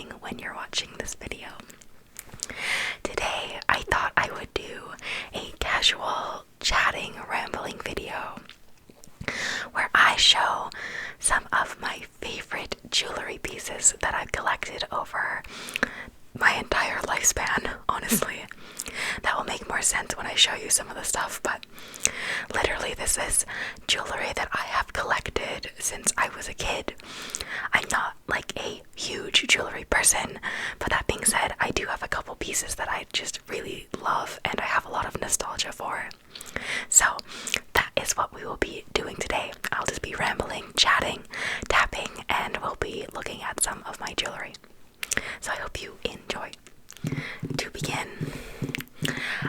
doing when you're watching this video. Today, I thought I would do a casual, chatting, rambling video where I show some of my favorite jewelry pieces that I've collected over my entire lifespan, honestly. That will make more sense when I show you some of the stuff, but literally this is jewelry that I have collected since I was a kid. I'm not like a huge jewelry person, but that being said, I do have a couple pieces that I just really love and I have a lot of nostalgia for. So that is what we will be doing today. I'll just be rambling, chatting, tapping, and we'll be looking at some of my jewelry. So I hope you enjoy. To begin,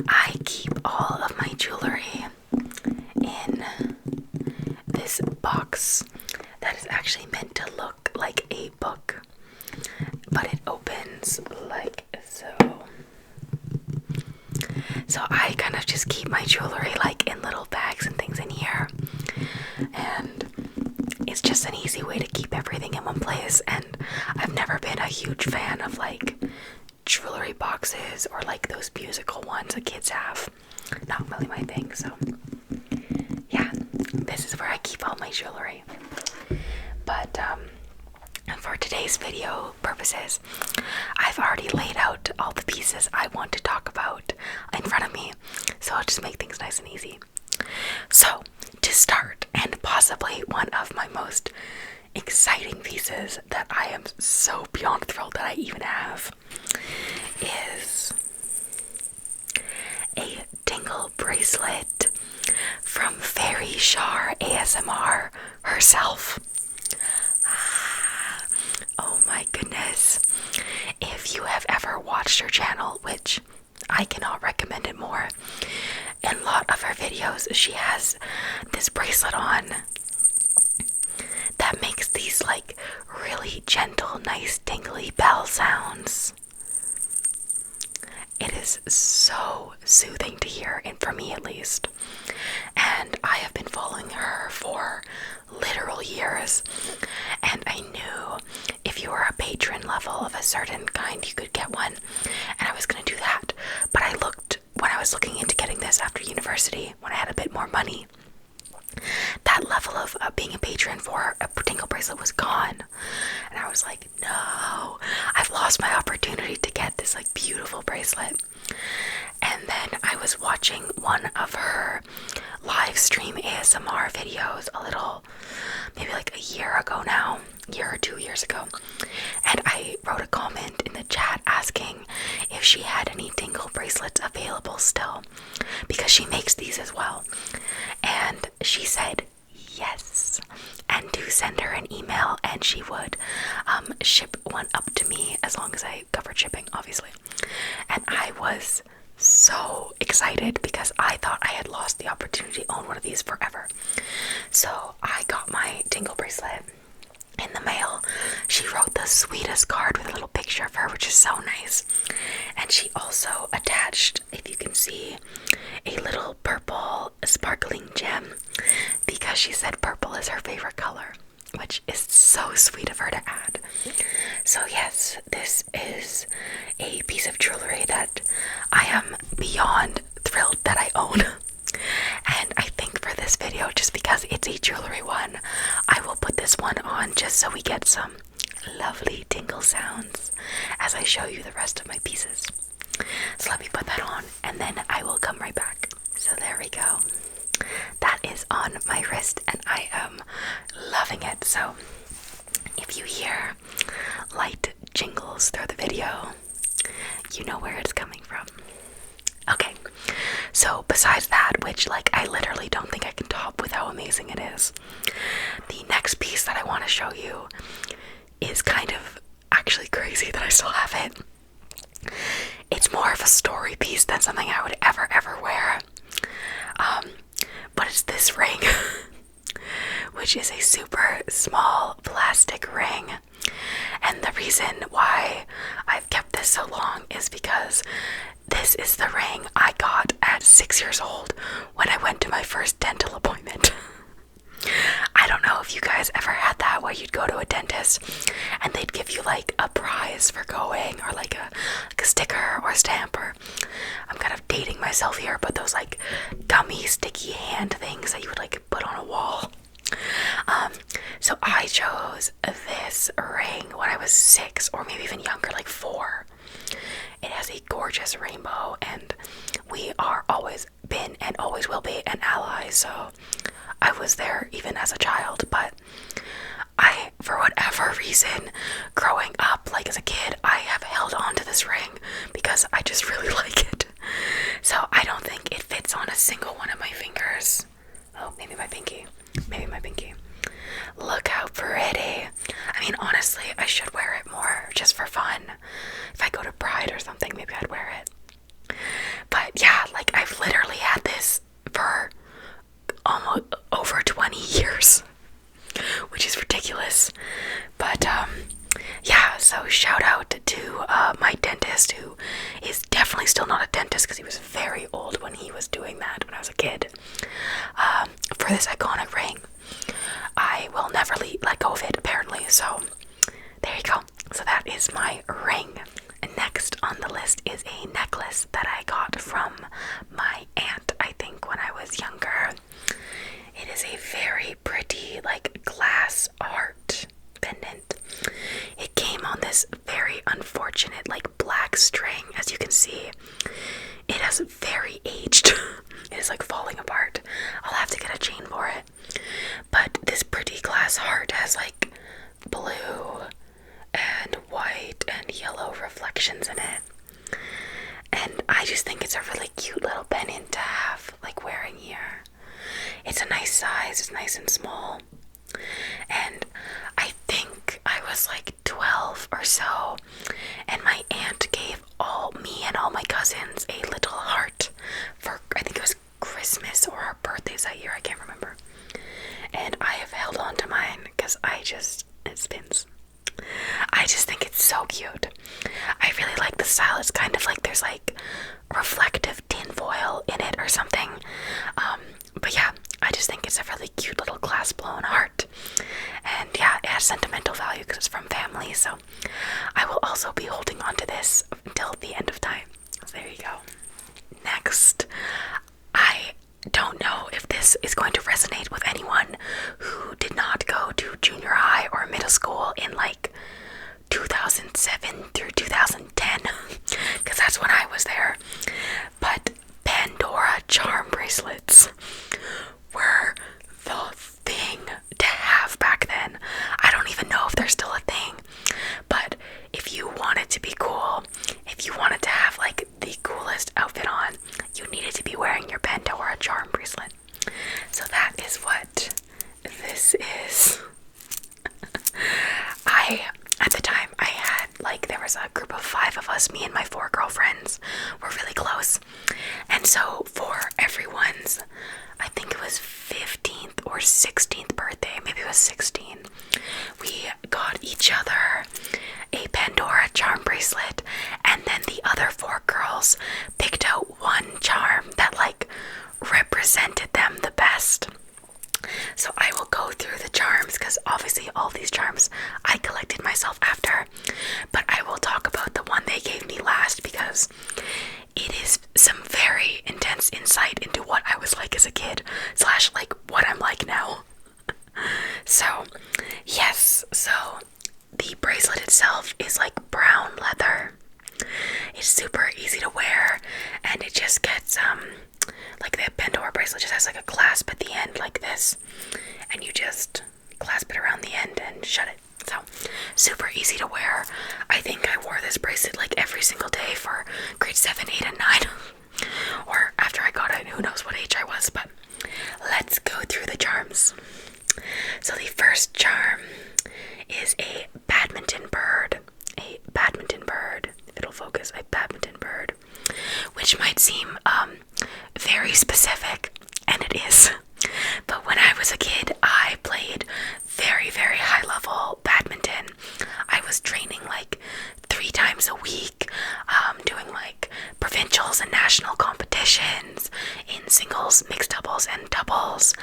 I keep all of my jewelry in this box that is actually meant to look like a book, but it opens like so. So I kind of just keep my jewelry like in little bags and things in here, and it's just an easy way to keep everything in one place. And I've never been a huge fan of like jewelry boxes or like those musical ones that kids have. Not really my thing, so yeah, this is where I keep all my jewelry. But for today's video purposes, I've already laid out all the pieces I want to talk about in front of me, so I'll just make things nice and easy. So to start, and possibly one of my most exciting pieces that I am so beyond thrilled that I even have, is a tingle bracelet from Fairy Shar ASMR herself. Oh my goodness. If you have ever watched her channel, which I cannot recommend it more, in a lot of her videos she has this bracelet on that makes these like really gentle, nice tingly bell sounds. It is so soothing to hear, and for me at least. And I have been following her for literal years, and I knew if you were a patron level of a certain kind you could get one, and I was gonna do that. But when I was looking into getting this after university, when I had a bit more money, that level of being a patron for a tingle bracelet was gone, and I was like, no, I've lost my opportunity to get this like beautiful bracelet. And then I was watching one of her live stream ASMR videos maybe like a year ago now, year or 2 years ago, and I wrote a comment in the chat asking if she had any tingle bracelets available still, because she makes these as well, and she said yes, and to send her an email and she would ship one up to me as long as I covered shipping, obviously. And I was so excited because I thought I had lost the opportunity to own one of these forever. So I got my tingle bracelet in the mail. She wrote the sweetest card with a little picture of her, which is so nice. And she also attached, if you can see, a little purple sparkling gem, because she said purple is her favorite color, which is so sweet of her to add. So yes, this is a piece of jewelry that I am beyond thrilled that I own. And I think for this video, just because it's a jewelry one, I will put this one on just so we get some lovely tingle sounds as I show you the rest of my pieces. So let me put that on and then I will come right back. So there we go. That is on my wrist and I am loving it. So if you hear light jingles through the video, you know where it's coming from. Okay, so besides that, which like I literally don't think I can top with how amazing it is, the next piece that I want to show you is kind of actually crazy that I still have it. It's more of a story piece than something I would ever wear. But it's this ring, which is a super small plastic ring. And the reason why I've kept this so long is because this is the ring I got at 6 years old when I went to my first dental appointment. I don't know if you guys ever had that, where you'd go to a dentist and they'd give you like a prize for going, or like a sticker or a stamp, or I'm kind of dating myself here, but those like gummy sticky hand things that you would like put on a wall. So I chose this ring when I was 6, or maybe even younger, like 4. It has a gorgeous rainbow, and we are always been and always will be an ally, so I was there even as a child. But I, for whatever reason, growing up, like as a kid, I have held on to this ring because I just really like it. So I don't think it fits on a single one of my fingers. Oh, maybe my pinky. Maybe my pinky. Look how pretty. I mean, honestly, I should wear it more just for fun. If I go to Pride or something, maybe I'd wear it. But yeah, like I've literally had this for almost over 20 years, which is ridiculous. But yeah, so shout out to my dentist, who is definitely still not a dentist because he was very old when he was doing that when I was a kid, for this iconic ring. I will never let go of it, apparently, so there you go. So that is my ring. Next on the list is a necklace that I got from my aunt, I think, when I was younger. It is a very pretty, like, glass heart pendant. It came on this very unfortunate, like, black string. As you can see, it has very aged. It is like falling apart. I'll have to get a chain for it. But this pretty glass heart has like blue and white and yellow reflections in it. And I just think it's a really cute little pendant to have, like, wearing here. It's a nice size, it's nice and small. And I think I was like 12 or so, and my aunt gave me and all my cousins a little heart for, I think it was Christmas or our birthdays that year, I can't remember. And I have held on to mine because it spins. I just think it's so cute. I really like the style. It's kind of like there's like reflective tinfoil in it or something. But yeah, I just think it's a really cute little glass blown heart. And yeah, it has sentimental value because it's from family. So I will also be holding on to this until the end of time. So there you go. Next, I don't know if this is going to resonate with anyone who did not go to junior high or middle school in like 2007 through 2010, because that's when I was there. But Pandora charm bracelets were the thing to have back then. I don't even know if they're still a thing, but if you wanted to be cool, if you wanted to have like the coolest outfit on, you needed to be wearing your Pandora charm bracelet. So that is what this is. At the time, I had, like, there was a group of 5 of us, me and my 4 girlfriends were really close. And so for everyone's, I think it was 15th or 16th birthday, maybe it was 16, we got each other a Pandora charm bracelet, and then the other 4 girls picked out one charm that, like, represented them the best. So I will go through the charms because obviously all these charms I collected myself after, but I will talk about the one they gave me last because it is some very intense insight into what I was like as a kid / like what I'm like now. So yes, so the bracelet itself is like brown leather. It's super easy to wear, and it just gets like the Pandora bracelet just has like a clasp at the end like this, and you just clasp it around the end and shut it. So super easy to wear. I think I wore this bracelet like every single day for grade 7, 8, and 9 or after I got it, who knows what age I was. But let's go through the charms. So the first charm is a badminton bird. A badminton bird. If it'll focus, a badminton bird. Which might seem very specific, and it is. But when I was a kid, I played very, very high level badminton. I was training like 3 times a week, doing like provincials and national competitions in singles, mixed doubles, and doubles.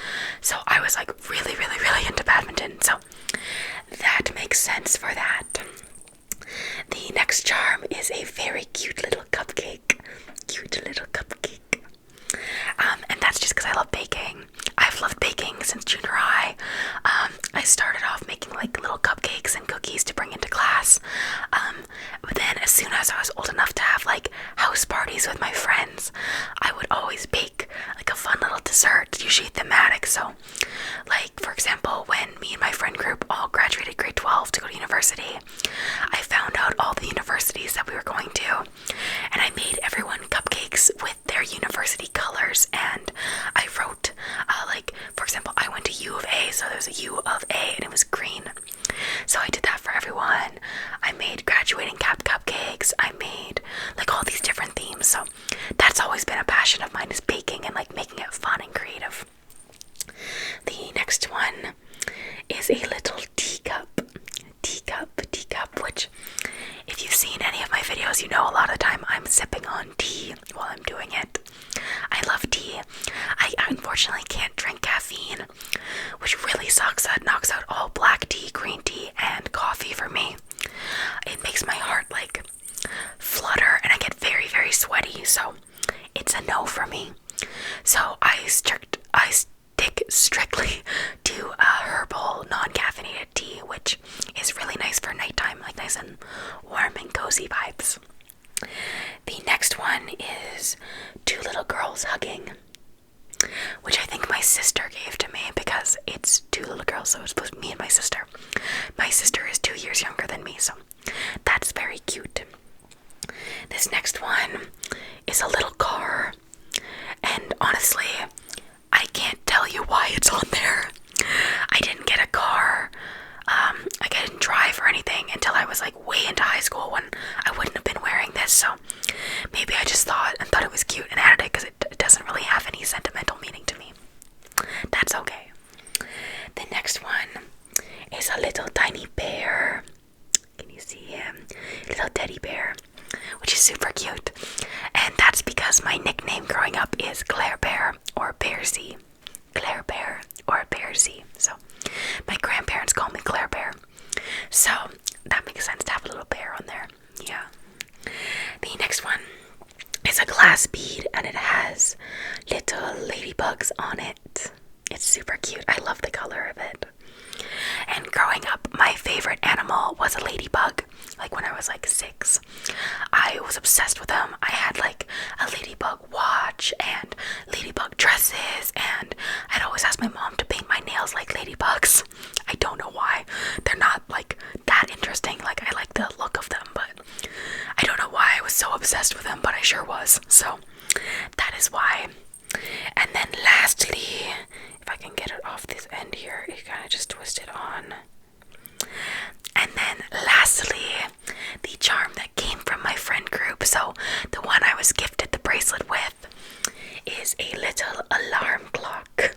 So I was like really, really, really into badminton. So that makes sense for that. next charm is a very cute little cupcake. Cute little cupcake. And that's just because I love baking. I've loved baking since junior high. I started off making like little cupcakes and cookies to bring into class. But then as soon as I was old enough to have like house parties with my friends, I would always bake like a fun little dessert, usually thematic. So like, for example, when me and my friend group all graduated grade 12 to go to university, I found out all the universities that we were going to, and I made everyone cupcakes with their university colors, and I wrote, like, for example, I went to U of A, so there's a U of A, and it was green. So I did that for everyone. I made graduating cap cupcakes. I made, like, all these different themes. So that's always been a passion of mine, is baking and, like, making it fun and creative. The next one is a little teacup, which, if you've seen any of my videos, you know a lot of the time I'm sipping on tea while I'm doing it. I love tea. I unfortunately can't drink caffeine, which really sucks. That knocks out all black tea, green tea, and coffee for me. It makes my heart like flutter and I get very, very sweaty, so it's a no for me. So I stick strictly to herbal, non-caffeinated tea, which is really nice for nighttime, like nice and warm and cozy vibes. The next one is two little girls hugging, which I think my sister gave to me because it's two little girls, so it's supposed to be me and my sister. My sister is 2 years younger than me, so that's very cute. This next one is a little car, and honestly, I can't tell you why it's on there. I didn't get a car, like I didn't drive or anything until I was like way into high school, when I wouldn't have been wearing this, so maybe I just thought it was cute and added it because it doesn't really have any sentimental meaning to me. That's okay. The next one is a little tiny bear. Can you see him? Little teddy bear, which is super cute. And that's because my nickname growing up is Claire Bear or Bearsy. Claire Bear or Bearsy. So my grandparents call me Claire Bear. So that makes sense to have a little bear on there. Yeah. The next one is a glass bead, and it has little ladybugs on it. It's super cute. I love the color of it. And growing up, my favorite animal was a ladybug. Like when I was like 6, I was obsessed with them. I had like a ladybug watch and ladybug dresses, and I'd always ask my mom to paint my nails like ladybugs. I don't know why. They're not like that interesting. Like, I like the look of them, but I don't know why I was so obsessed with them, but I sure was. So that is why. And then lastly, if I can get it off this end here, you kind of just twist it on. And then lastly, the charm that came from my friend group, so the one I was gifted the bracelet with, is a little alarm clock.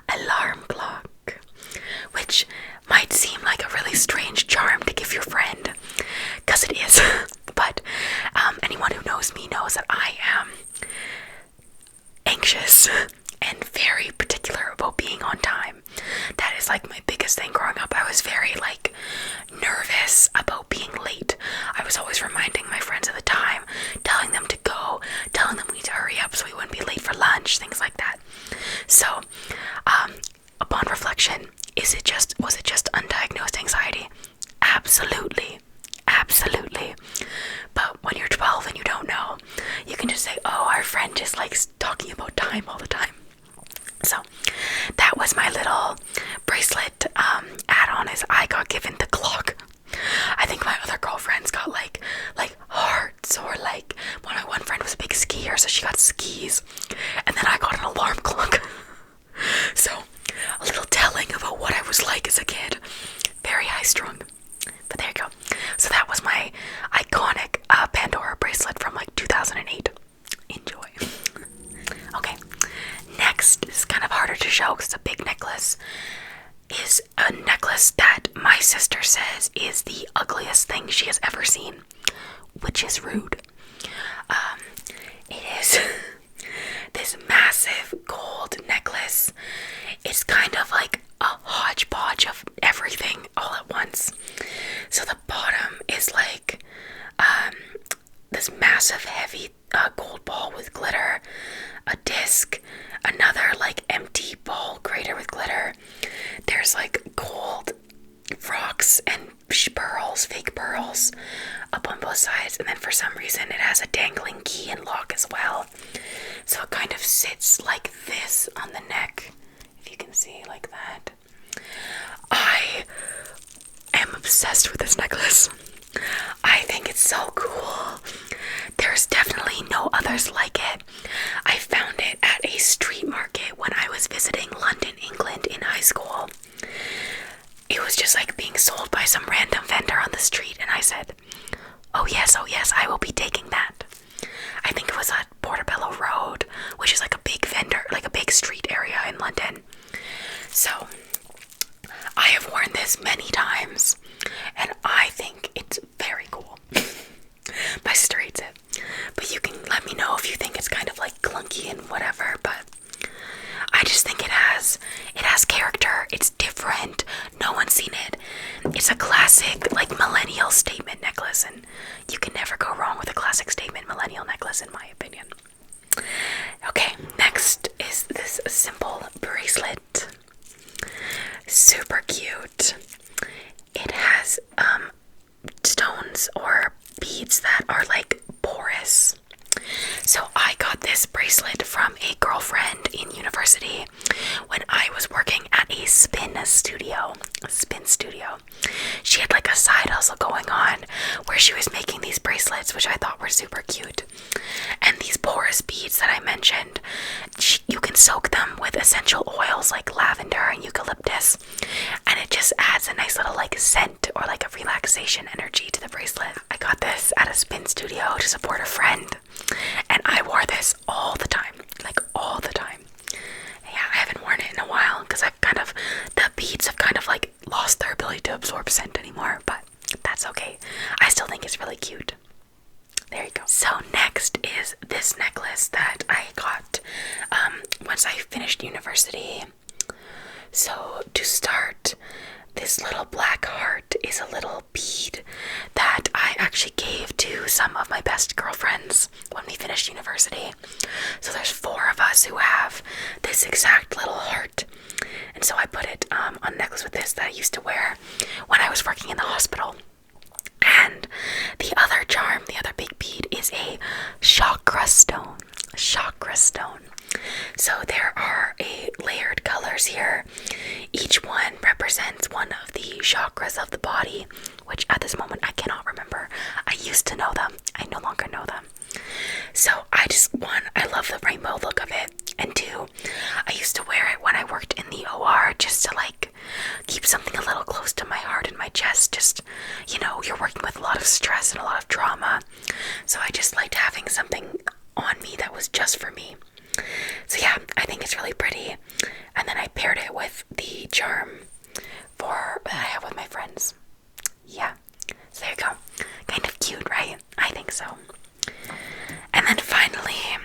Alarm clock. Which might seem like a really strange charm to give your friend, because it is. But anyone who knows me knows that I am anxious and very particular about being on time. That is like my biggest thing growing up. I was very like nervous about being late. I was always reminding my friends at the time, telling them to go, telling them we need to hurry up so we wouldn't be late for lunch, things like that. So upon reflection, was it just undiagnosed anxiety? Absolutely. But when you're 12 and you don't know, you can just say, oh, our friend just likes talking about time all the time. So that was my little bracelet add-on, is I got given the clock. I think my other girlfriends got like hearts, or like my one friend was a big skier, so she got skis, and then I got an alarm clock. So a little telling about what I was like as a kid. Very high strung. But there you go. So that was my iconic Pandora bracelet from like 2008. Enjoy. Okay. Next is kind of harder to show because it's a big necklace. Is a necklace that my sister says is the ugliest thing she has ever seen, which is rude. It is this massive gold necklace. It's kind of like a hodgepodge of everything all at once. So the bottom is like massive heavy gold ball with glitter, a disc, another like empty ball crater with glitter. There's like gold rocks and pearls, fake pearls up on both sides, and then for some reason it has a dangling key and lock as well. So it kind of sits like this on the neck, if you can see, like that. I am obsessed with this necklace. I think it's so cool. There's definitely no others like it. I found it at a street market when I was visiting London, England in high school. It was just like being sold by some random vendor on the street, and I said, oh yes, I will be taking that. I think it was at Portobello Road, which is like a big vendor, like a big street area in London. So I have worn this many times, and I think it's very cool. My sister hates it, but you can let me know if you think it's kind of like clunky and whatever, but I just think it has character. It's different. No one's seen it. It's a classic, like, millennial statement necklace, and you can never go wrong with a classic statement millennial necklace, in my opinion. Okay, next is this simple bracelet. Super cute. It has stones or beads that are like porous. So I got this bracelet from a girlfriend in university when I was working at a spin studio. She had like a side hustle going on where she was making these bracelets, which I thought were super cute. And these porous beads that I mentioned, you can soak them with essential oils like lavender and eucalyptus, and it just adds a nice little like scent or like a relaxation energy to the bracelet. I got this at a spin studio to support a friend, and I wore this all the time, like all the time. Yeah, I haven't worn it in a while because the beads have kind of like lost their ability to absorb scent anymore, but that's okay. I still think it's really cute. There you go. So next is this necklace that I got once I finished university. So to start, this little black heart is a little bead that I actually gave to some of my best girlfriends when we finished university. So there's 4 of us who have this exact little heart. And so I put it on a necklace with this that I used to wear when I was working in the hospital. And the other charm, the other big bead, is a chakra stone. So there are layered colors here. Each one represents one of the chakras of the body, which at this moment I cannot remember. I used to know them. I no longer know them. So I love the rainbow look of it. And 2, I used to wear it when I worked in the OR just to like keep something a little close to my heart and my chest. Just, you're working with a lot of stress and a lot of trauma. So I just liked having something on me that was just for me. So yeah, I think it's really pretty. And then I paired it with the charm that I have with my friends. Yeah, so there you go. Kind of cute, right? I think so. And then finally,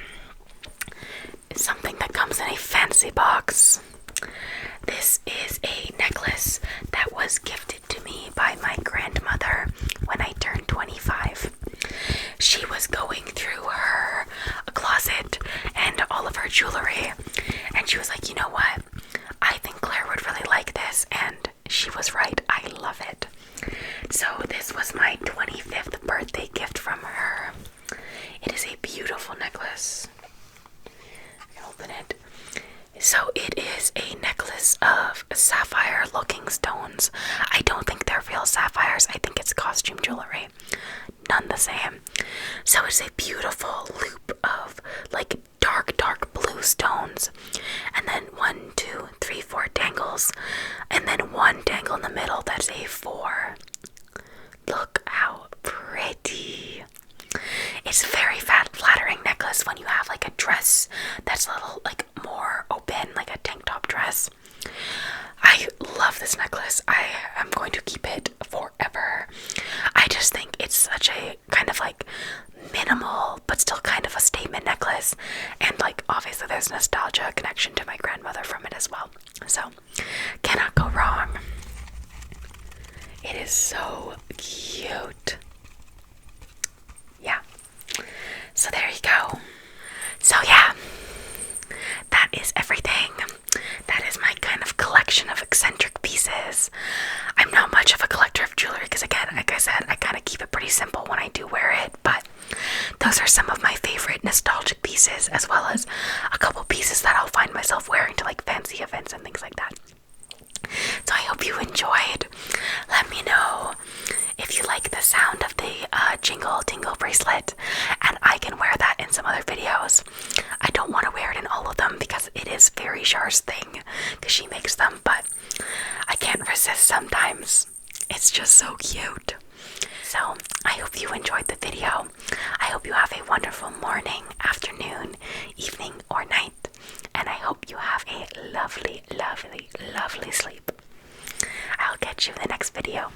something that comes in a fancy box. This is a necklace that was gifted to me by my grandmother when I turned 25. She was going through her closet and all of her jewelry, and she was like, you know what? I think Claire would really like this, and she was right. I love it. So this was my 25th birthday gift from her. It is a beautiful necklace. I can open it. So it is a necklace of sapphire-looking stones. I don't think they're real sapphires. I think it's costume jewelry. None the same. So it's a beautiful loop of like dark blue stones. And then 1, 2, 3, 4 dangles. And then 1 dangle in the middle that's a 4. Look how pretty. It's a very flattering necklace when you have like a dress that's a little like more open, like a tank top dress. I love this necklace. I am going to keep it forever. I just think it's such a kind of like minimal but still kind of a statement necklace, and like obviously there's nostalgia connection to my grandmother from it as well, so cannot go wrong. It is so cute. Yeah. when I do wear it, but those are some of my favorite nostalgic pieces, as well as a couple pieces that I'll find myself wearing to like fancy events and things like that. So I hope you enjoyed. Let me know if you like the sound of the jingle tingle bracelet, and I can wear that in some other videos. I don't want to wear it in all of them because it is very Char's thing, because she makes them, but I can't resist sometimes. It's just so cute. So I hope you enjoyed the video. I hope you have a wonderful morning, afternoon, evening, or night, and I hope you have a lovely, lovely, lovely sleep. I'll catch you in the next video.